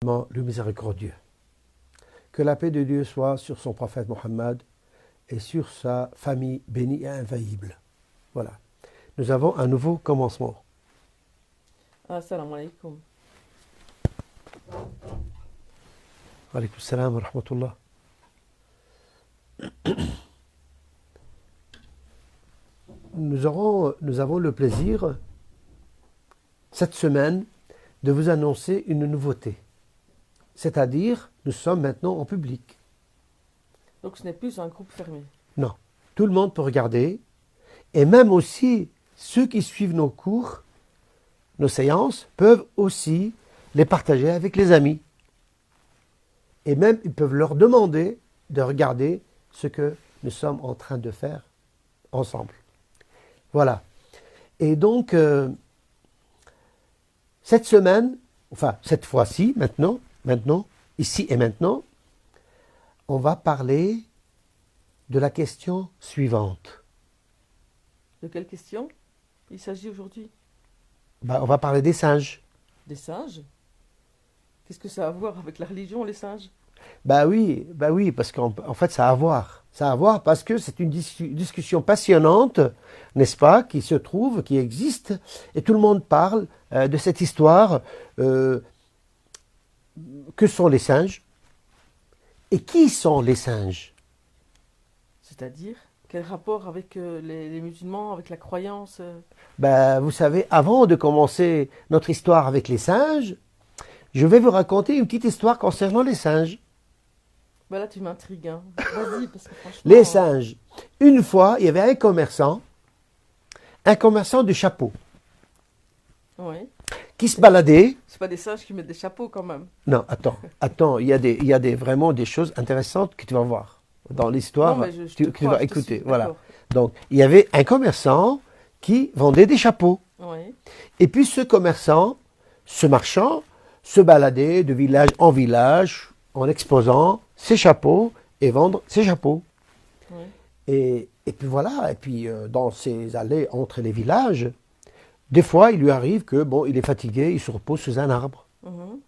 Le miséricordieux. Que la paix de Dieu soit sur son prophète Mohammed et sur sa famille bénie et infaillible. Voilà. Nous avons un nouveau commencement. Assalamu alaikum. Alaykoum salam wa rahmatullah. Nous avons le plaisir, cette semaine, de vous annoncer une nouveauté. C'est-à-dire, nous sommes maintenant en public. Donc ce n'est plus un groupe fermé. Non. Tout le monde peut regarder. Et même aussi, ceux qui suivent nos cours, nos séances, peuvent aussi les partager avec les amis. Et même, ils peuvent leur demander de regarder ce que nous sommes en train de faire ensemble. Voilà. Et donc, cette semaine, enfin, cette fois-ci, maintenant, ici et maintenant, on va parler de la question suivante. De quelle question il s'agit aujourd'hui? On va parler des singes. Des singes? Qu'est-ce que ça a à voir avec la religion, les singes? Oui, parce qu'en fait, ça a à voir. Ça a à voir parce que c'est une discussion passionnante, n'est-ce pas, qui se trouve, qui existe, et tout le monde parle de cette histoire. Que sont les singes? Et qui sont les singes? C'est-à-dire, quel rapport avec les musulmans, avec la croyance? Vous savez, avant de commencer notre histoire avec les singes, je vais vous raconter une petite histoire concernant les singes. Là, tu m'intrigues. Hein. Vas-y, parce que franchement... Les singes. Une fois, il y avait un commerçant de chapeaux, Oui. qui se baladait. C'est pas des singes qui mettent des chapeaux quand même. Non, attends, il y a vraiment des choses intéressantes que tu vas voir dans l'histoire. Non, mais tu vas écouter. Voilà. D'accord. Donc, il y avait un commerçant qui vendait des chapeaux. Oui. Et puis ce marchand, se baladait de village en village en exposant ses chapeaux et vendre ses chapeaux. Oui. Et puis voilà, dans ces allées entre les villages, des fois il lui arrive que il est fatigué, il se repose sous un arbre. Mhm.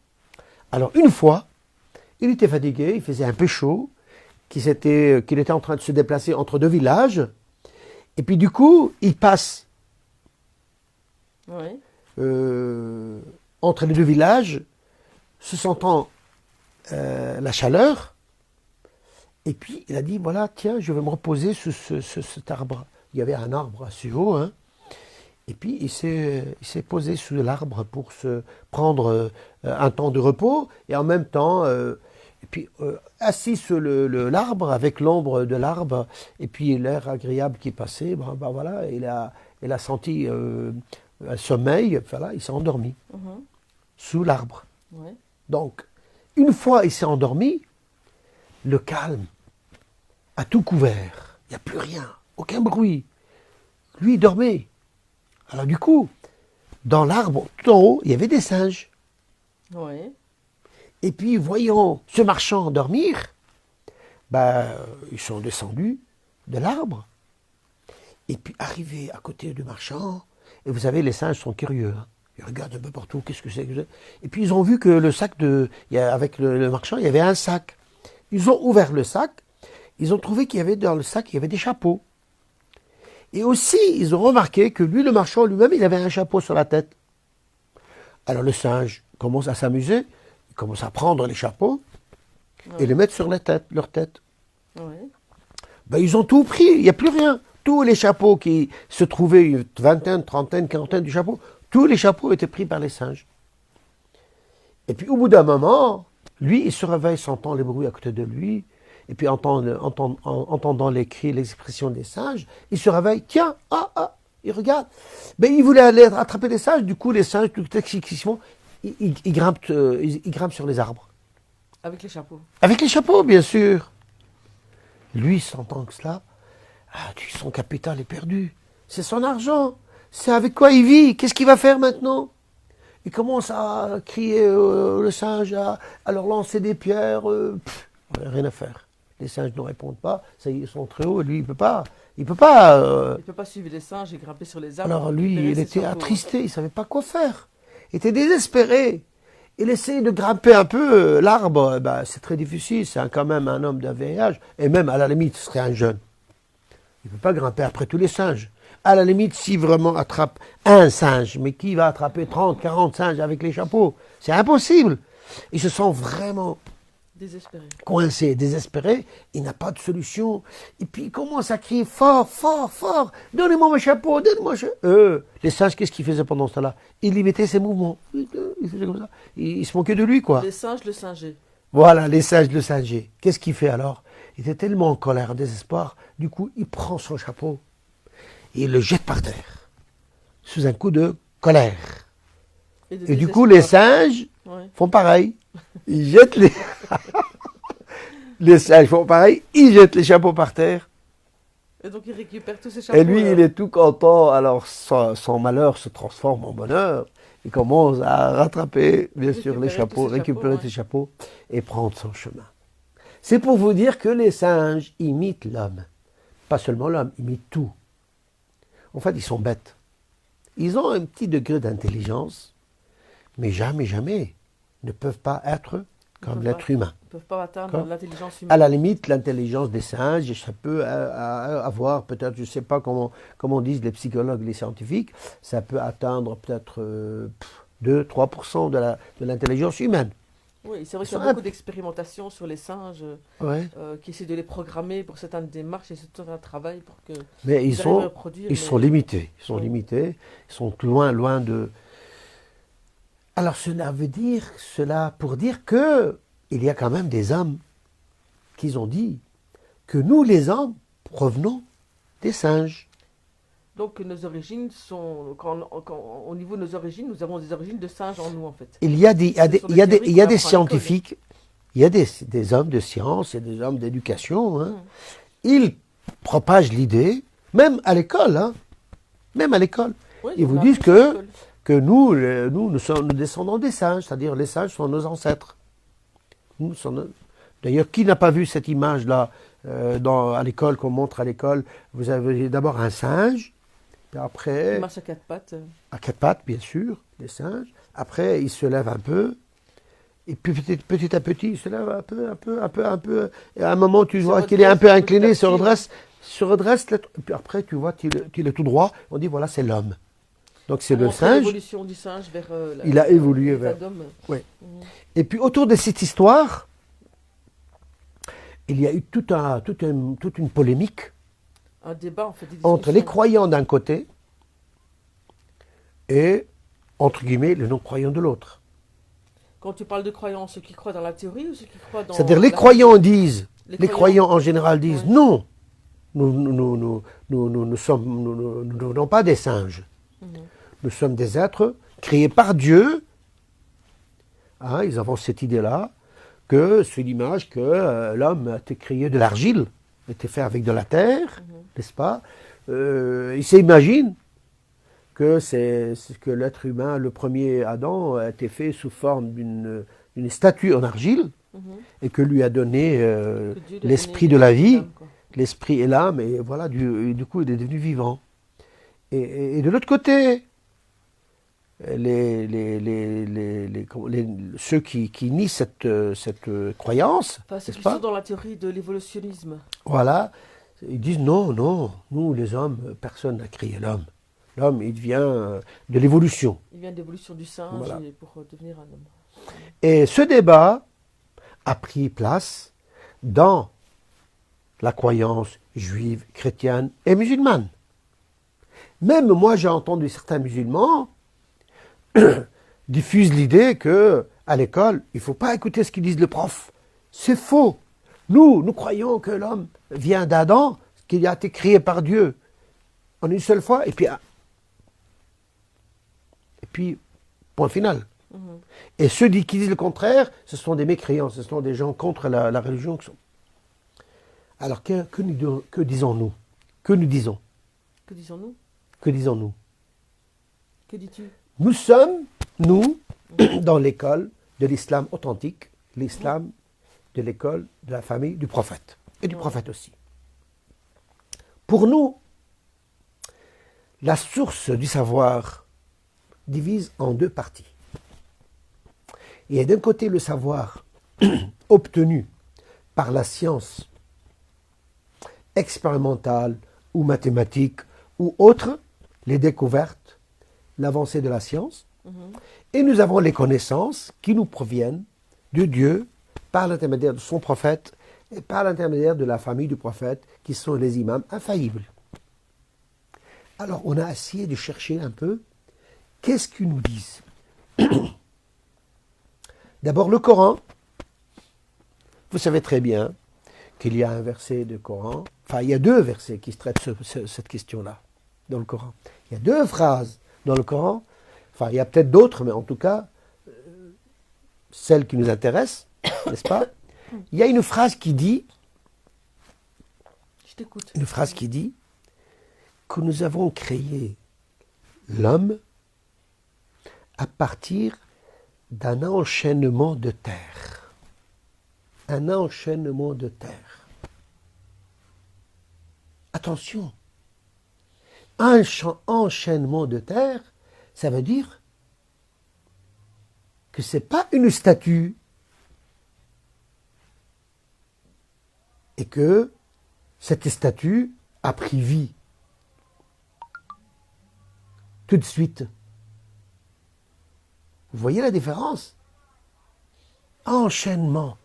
Alors une fois, il était fatigué, il faisait un peu chaud, qu'il était en train de se déplacer entre deux villages, et puis du coup, il passe Oui. entre les deux villages, se sentant la chaleur, et puis il a dit, voilà, tiens, je vais me reposer sous cet arbre. Il y avait un arbre assez haut, hein, et puis il s'est posé sous l'arbre pour se prendre un temps de repos, et en même temps, assis sur l'arbre, avec l'ombre de l'arbre, et puis l'air agréable qui passait, voilà, il a senti un sommeil, voilà, il s'est endormi Mhm. sous l'arbre. Oui. Donc, une fois il s'est endormi, le calme, à tout couvert, il n'y a plus rien, aucun bruit. Lui, il dormait. Alors du coup, dans l'arbre, tout en haut, il y avait des singes. Oui. Et puis, voyant ce marchand dormir, ils sont descendus de l'arbre. Et puis, arrivés à côté du marchand, et vous savez, les singes sont curieux, hein. Ils regardent un peu partout, qu'est-ce que c'est que ça? Et puis, ils ont vu que le sac avec le marchand, il y avait un sac. Ils ont ouvert le sac, ils ont trouvé qu'il y avait dans le sac, il y avait des chapeaux. Et aussi, ils ont remarqué que lui, le marchand lui-même, il avait un chapeau sur la tête. Alors, le singe commence à s'amuser, il commence à prendre les chapeaux et les mettre sur leur tête. Oui. Ils ont tout pris, il n'y a plus rien. Tous les chapeaux qui se trouvaient, une vingtaine, trentaine, quarantaine de chapeaux, tous les chapeaux étaient pris par les singes. Et puis au bout d'un moment, lui, il se réveille, sentant les bruits à côté de lui, et puis entendant les cris, les expressions des singes, il se réveille, tiens, il regarde. Il voulait aller attraper les singes, du coup les singes, tout excitation, ils grimpent sur les arbres. Avec les chapeaux. Avec les chapeaux, bien sûr. Lui, sentant que cela, son capital est perdu. C'est son argent. C'est avec quoi il vit. Qu'est-ce qu'il va faire maintenant? Il commence à crier le singe, à leur lancer des pierres. Rien à faire. Les singes ne répondent pas. Ça y est, ils sont très hauts. Lui, il peut pas. Il peut pas. Il peut pas suivre les singes et grimper sur les arbres. Alors lui, il était attristé. attristé. Il savait pas quoi faire. Il était désespéré. Il essaye de grimper un peu l'arbre, c'est très difficile, c'est quand même un homme d'un vieil âge, et même à la limite, ce serait un jeune. Il ne peut pas grimper après tous les singes. À la limite, si vraiment attrape un singe, mais qui va attraper 30, 40 singes avec les chapeaux? C'est impossible. Il se sent vraiment Désespéré. coincé, désespéré, il n'a pas de solution. Et puis il commence à crier fort, fort, fort, donnez-moi mon chapeau, donnez-moi mon chapeau. Les singes, qu'est-ce qu'ils faisaient pendant ce temps-là? Il imitait ses mouvements. Il faisait comme ça. Il se moquait de lui, quoi. Les singes, le singeait. Voilà, les singes, le singeait. Qu'est-ce qu'il fait alors? Il était tellement en colère, en désespoir, du coup, il prend son chapeau et il le jette par terre, sous un coup de colère. Et du coup, les singes font pareil. Ils jettent les... les singes font pareil, ils jettent les chapeaux par terre. Et donc il récupère tous ses chapeaux. Et lui, il est tout content. Alors son malheur se transforme en bonheur. Il commence à rattraper, bien sûr, les chapeaux, récupérer ses chapeaux et prendre son chemin. C'est pour vous dire que les singes imitent l'homme. Pas seulement l'homme, ils imitent tout. En fait, ils sont bêtes. Ils ont un petit degré d'intelligence, mais jamais, jamais ne peuvent pas être comme l'être humain. Ils ne peuvent pas atteindre l'intelligence humaine. À la limite, l'intelligence des singes, ça peut avoir peut-être, je ne sais pas comment disent les psychologues, les scientifiques, ça peut atteindre peut-être 2-3% de l'intelligence humaine. Oui, c'est vrai qu'il y a beaucoup d'expérimentations sur les singes qui essaient de les programmer pour certaines démarches et certains travail pour que. Mais ils sont limités. Ils sont limités. Ils sont loin de. Alors cela pour dire que il y a quand même des hommes qui ont dit que nous, les hommes, provenons des singes. Donc nos origines sont, au niveau de nos origines, nous avons des origines de singes en nous en fait. Il y a des scientifiques, il y a des hommes de science et des hommes d'éducation. Hein. Ils propagent l'idée, même à l'école, même à l'école. Oui, ils vous disent que nous descendons des singes, c'est-à-dire les singes sont nos ancêtres. D'ailleurs, qui n'a pas vu cette image-là à l'école, qu'on montre à l'école? Vous avez d'abord un singe, puis après... Il marche à quatre pattes. À quatre pattes, bien sûr, les singes. Après, il se lève un peu, et puis petit à petit, il se lève un peu. Et à un moment, tu vois qu'il est un peu incliné, se redresse, puis après, tu vois qu'il est tout droit. On dit, voilà, c'est l'homme. Donc c'est le singe. L'évolution du singe vers il a évolué vers l'homme. Oui. Et puis autour de cette histoire, il y a eu toute une polémique. Un débat en fait. Entre les croyants d'un côté et, entre guillemets, les non-croyants de l'autre. Quand tu parles de croyants, ceux qui croient dans la théorie ou ceux qui croient dans... C'est-à-dire les croyants disent, les croyants en général disent, non, nous n'avons pas des singes. Nous sommes des êtres créés par Dieu. Ils ont cette idée-là, que c'est l'image que l'homme a été créé de l'argile, a été fait avec de la terre, n'est-ce pas? Ils s'imaginent que l'être humain, le premier Adam, a été fait sous forme d'une statue en argile, et que lui a donné l'esprit de la vie, l'esprit et l'âme, et voilà, du coup, il est devenu vivant. Et de l'autre côté, ceux qui nient cette croyance, c'est plutôt dans la théorie de l'évolutionnisme. Voilà, ils disent non, nous les hommes, personne n'a créé l'homme. L'homme, il vient de l'évolution. Il vient de l'évolution du singe pour devenir un homme. Et ce débat a pris place dans la croyance juive, chrétienne et musulmane. Même moi, j'ai entendu certains musulmans diffusent l'idée que à l'école, il ne faut pas écouter ce qu'ils disent les profs. C'est faux. Nous croyons que l'homme vient d'Adam, qu'il a été créé par Dieu en une seule fois, et puis point final. Et ceux qui disent le contraire, ce sont des mécréants, ce sont des gens contre la religion. Alors que disons-nous? Que nous disons? Que disons-nous? Que disons-nous? Que dis-tu? Nous sommes, dans l'école de l'islam authentique, l'islam de l'école de la famille du prophète, et du prophète aussi. Pour nous, la source du savoir divise en deux parties. Il y a d'un côté le savoir obtenu par la science expérimentale ou mathématique ou autre, les découvertes, l'avancée de la science. Et nous avons les connaissances qui nous proviennent de Dieu par l'intermédiaire de son prophète et par l'intermédiaire de la famille du prophète qui sont les imams infaillibles. Alors on a essayé de chercher un peu qu'est-ce qu'ils nous disent. D'abord le Coran. Vous savez très bien qu'il y a un verset du Coran, enfin il y a deux versets qui traitent cette question-là dans le Coran. Il y a deux phrases dans le Coran, enfin il y a peut-être d'autres, mais en tout cas, celle qui nous intéresse, n'est-ce pas? Il y a une phrase qui dit, je t'écoute. Une phrase qui dit que nous avons créé l'homme à partir d'un enchaînement de terre. Un enchaînement de terre. Attention, un enchaînement de terre, ça veut dire que ce n'est pas une statue et que cette statue a pris vie tout de suite. Vous voyez la différence? Enchaînement.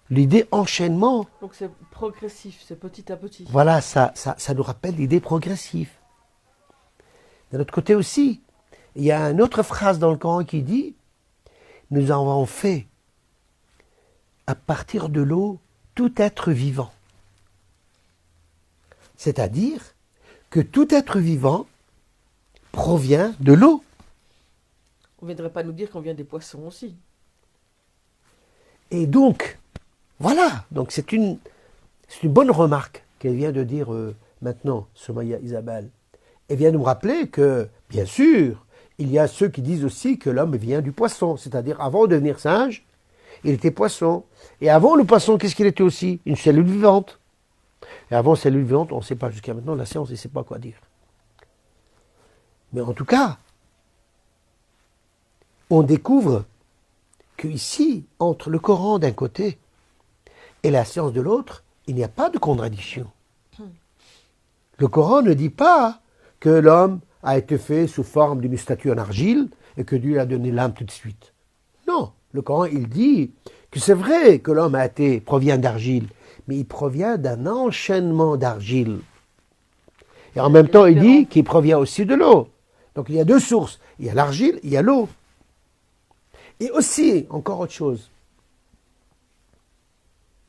L'idée enchaînement. Donc c'est progressif, c'est petit à petit. Voilà, ça nous rappelle l'idée progressive. D'un autre côté aussi, il y a une autre phrase dans le Coran qui dit « Nous avons fait à partir de l'eau tout être vivant ». C'est-à-dire que tout être vivant provient de l'eau. On ne viendrait pas nous dire qu'on vient des poissons aussi. Et donc, voilà, donc c'est une bonne remarque qu'elle vient de dire maintenant, Somaya Isabelle. Elle vient de me rappeler que, bien sûr, il y a ceux qui disent aussi que l'homme vient du poisson, c'est-à-dire avant de devenir singe, il était poisson. Et avant le poisson, qu'est-ce qu'il était aussi? Une cellule vivante. Et avant cellule vivante, on ne sait pas jusqu'à maintenant, la science ne sait pas quoi dire. Mais en tout cas, on découvre qu'ici, entre le Coran d'un côté et la science de l'autre, il n'y a pas de contradiction. Le Coran ne dit pas que l'homme a été fait sous forme d'une statue en argile et que Dieu a donné l'âme tout de suite. Non, le Coran, il dit que c'est vrai que l'homme provient d'argile, mais il provient d'un enchaînement d'argile. Et en même temps, il dit qu'il provient aussi de l'eau. Donc il y a deux sources. Il y a l'argile, il y a l'eau. Et aussi, encore autre chose.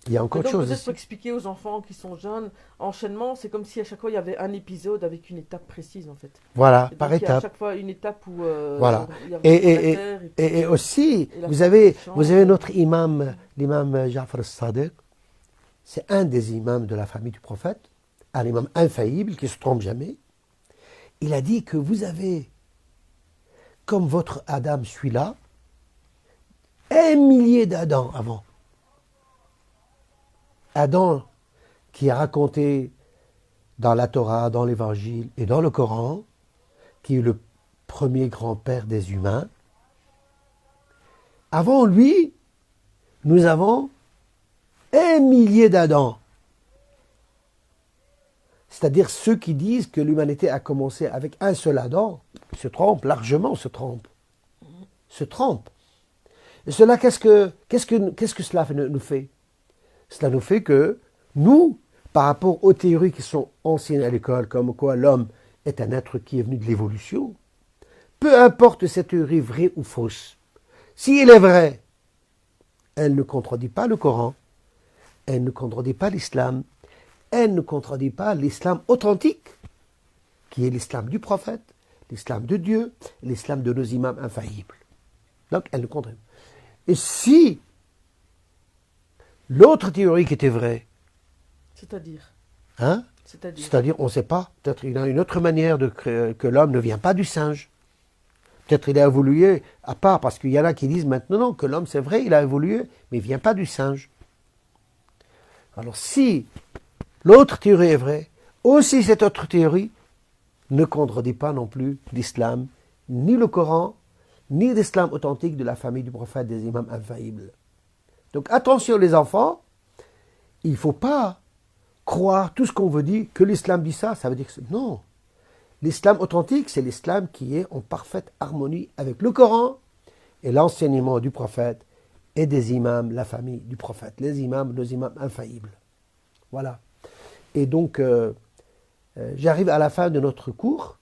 Il y a encore autre chose. Peut-être pour expliquer aux enfants qui sont jeunes, enchaînement, c'est comme si à chaque fois il y avait un épisode avec une étape précise en fait. Voilà, et par étape. Il y a à étape. chaque fois une étape où. Voilà. Et aussi, et vous avez notre imam, l'imam Ja'far al-Sadiq. C'est un des imams de la famille du prophète, un imam infaillible qui ne se trompe jamais. Il a dit que vous avez, comme votre Adam celui-là, 1 millier d'Adam avant. Adam qui est raconté dans la Torah, dans l'Évangile et dans le Coran, qui est le premier grand-père des humains. Avant lui, nous avons 1 millier d'Adam. C'est-à-dire ceux qui disent que l'humanité a commencé avec un seul Adam, se trompent, largement se trompent. Se trompent. Et cela, qu'est-ce que cela nous fait? Cela nous fait que nous, par rapport aux théories qui sont anciennes à l'école, comme quoi l'homme est un être qui est venu de l'évolution, peu importe cette théorie vraie ou fausse, si elle est vraie, elle ne contredit pas le Coran, elle ne contredit pas l'islam, elle ne contredit pas l'islam authentique, qui est l'islam du prophète, l'islam de Dieu, l'islam de nos imams infaillibles. Donc elle ne contredit pas. Et si l'autre théorie qui était vraie, c'est-à-dire, c'est-à-dire, on ne sait pas, peut-être qu'il y a une autre manière que l'homme ne vient pas du singe. Peut-être il a évolué à part, parce qu'il y en a qui disent maintenant non, que l'homme c'est vrai, il a évolué, mais il ne vient pas du singe. Alors si l'autre théorie est vraie, aussi cette autre théorie ne contredit pas non plus l'islam, ni le Coran, ni d'islam authentique de la famille du prophète des imams infaillibles. Donc attention les enfants, il ne faut pas croire tout ce qu'on veut dire, que l'islam dit ça, ça veut dire que non. L'islam authentique, c'est l'islam qui est en parfaite harmonie avec le Coran et l'enseignement du prophète et des imams, la famille du prophète, les imams, nos imams infaillibles. Voilà. Et donc, j'arrive à la fin de notre cours,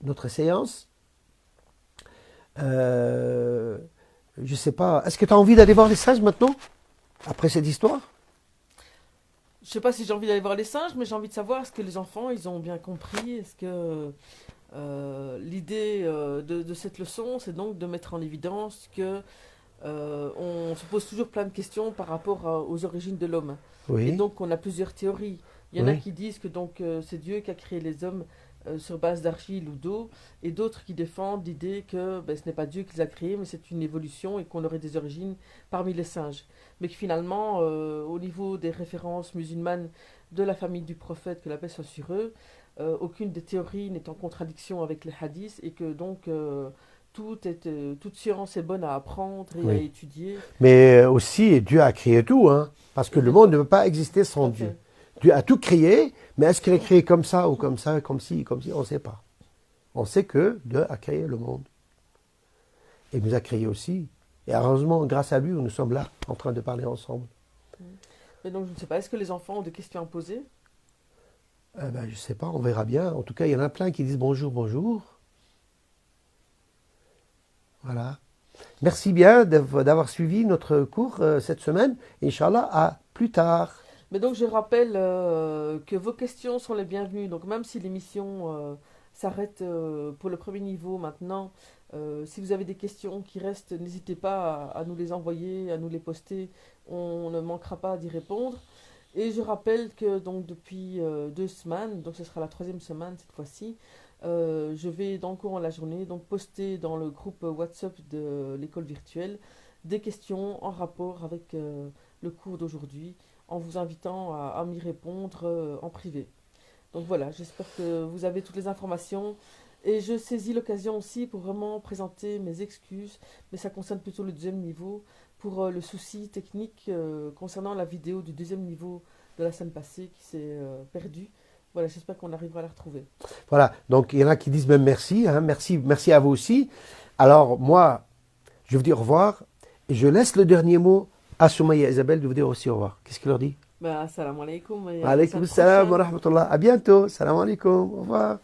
notre séance. Je ne sais pas, est-ce que tu as envie d'aller voir les singes maintenant, après cette histoire? Je ne sais pas si j'ai envie d'aller voir les singes, mais j'ai envie de savoir est-ce que les enfants, ils ont bien compris, est-ce que l'idée de cette leçon, c'est donc de mettre en évidence que on se pose toujours plein de questions par rapport aux origines de l'homme. Oui. Et donc on a plusieurs théories. Il y en a qui disent que donc c'est Dieu qui a créé les hommes sur base d'argile ou d'eau, et d'autres qui défendent l'idée que ce n'est pas Dieu qui les a créés, mais c'est une évolution et qu'on aurait des origines parmi les singes. Mais que finalement, au niveau des références musulmanes de la famille du prophète, que la paix soit sur eux, aucune des théories n'est en contradiction avec les hadiths, et que donc toute science est bonne à apprendre et à étudier. Mais aussi, Dieu a créé tout, hein, parce que le monde ne peut pas exister sans Dieu. Dieu a tout créé, mais est-ce qu'il a créé comme ça, ou comme ça, comme ci, on ne sait pas. On sait que Dieu a créé le monde. Et il nous a créé aussi. Et heureusement, grâce à lui, nous sommes là, en train de parler ensemble. Mais donc, je ne sais pas, est-ce que les enfants ont des questions à poser? Je ne sais pas, on verra bien. En tout cas, il y en a plein qui disent bonjour, bonjour. Voilà. Merci bien d'avoir suivi notre cours cette semaine. Inch'Allah, à plus tard. Mais donc, je rappelle que vos questions sont les bienvenues. Donc, même si l'émission s'arrête pour le premier niveau maintenant, si vous avez des questions qui restent, n'hésitez pas à nous les envoyer, à nous les poster. On ne manquera pas d'y répondre. Et je rappelle que donc depuis 2 semaines, donc ce sera la 3e semaine cette fois-ci, je vais dans le courant de la journée donc poster dans le groupe WhatsApp de l'école virtuelle des questions en rapport avec le cours d'aujourd'hui, en vous invitant à m'y répondre en privé. Donc voilà, j'espère que vous avez toutes les informations. Et je saisis l'occasion aussi pour vraiment présenter mes excuses, mais ça concerne plutôt le 2e niveau, pour le souci technique concernant la vidéo du 2e niveau de la semaine passée qui s'est perdue. Voilà, j'espère qu'on arrivera à la retrouver. Voilà, donc il y en a qui disent même merci, hein, merci à vous aussi. Alors moi, je vous dis au revoir, et je laisse le dernier mot à Soumaya et Isabelle de vous dire aussi au revoir. Qu'est-ce qu'il leur dit? Assalamu alaikum. Alaykoum salam wa rahmatullah. À bientôt. Salam alaikum. Au revoir.